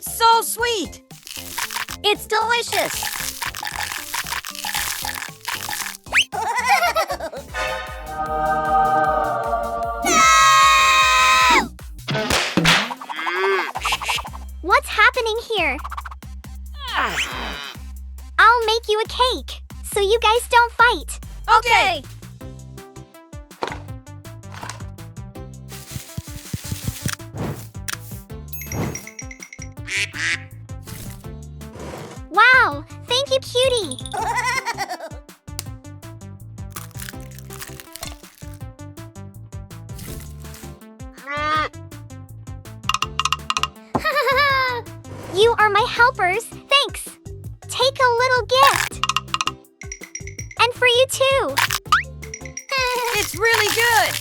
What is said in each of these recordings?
It's so sweet. It's delicious. What's happening here? I'll make you a cake, so you guys don't fight. Okay. Wow, thank you, cutie. You are my helpers, thanks. Take a little gift. And for you too. It's really good.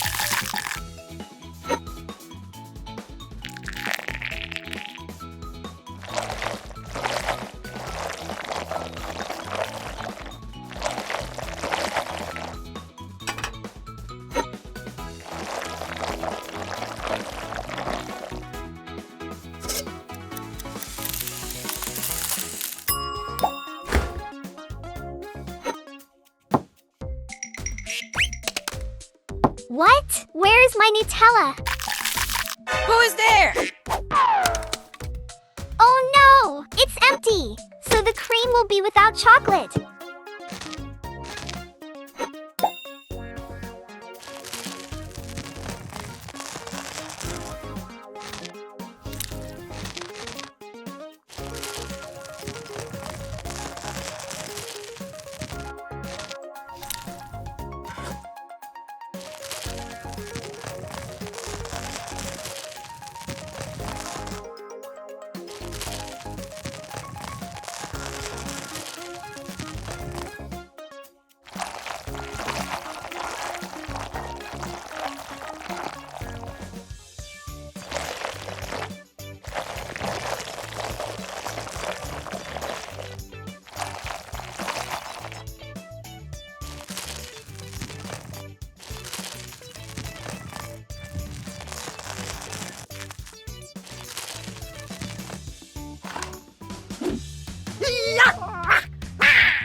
What? Where is my Nutella? Who is there? Oh no, it's empty. So the cream will be without chocolate.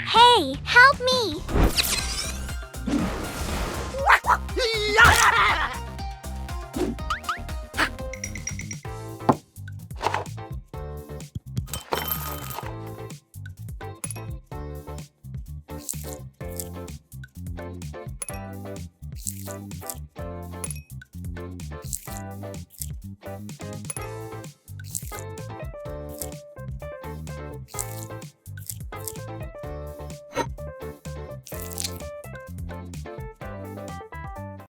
Hey, help me!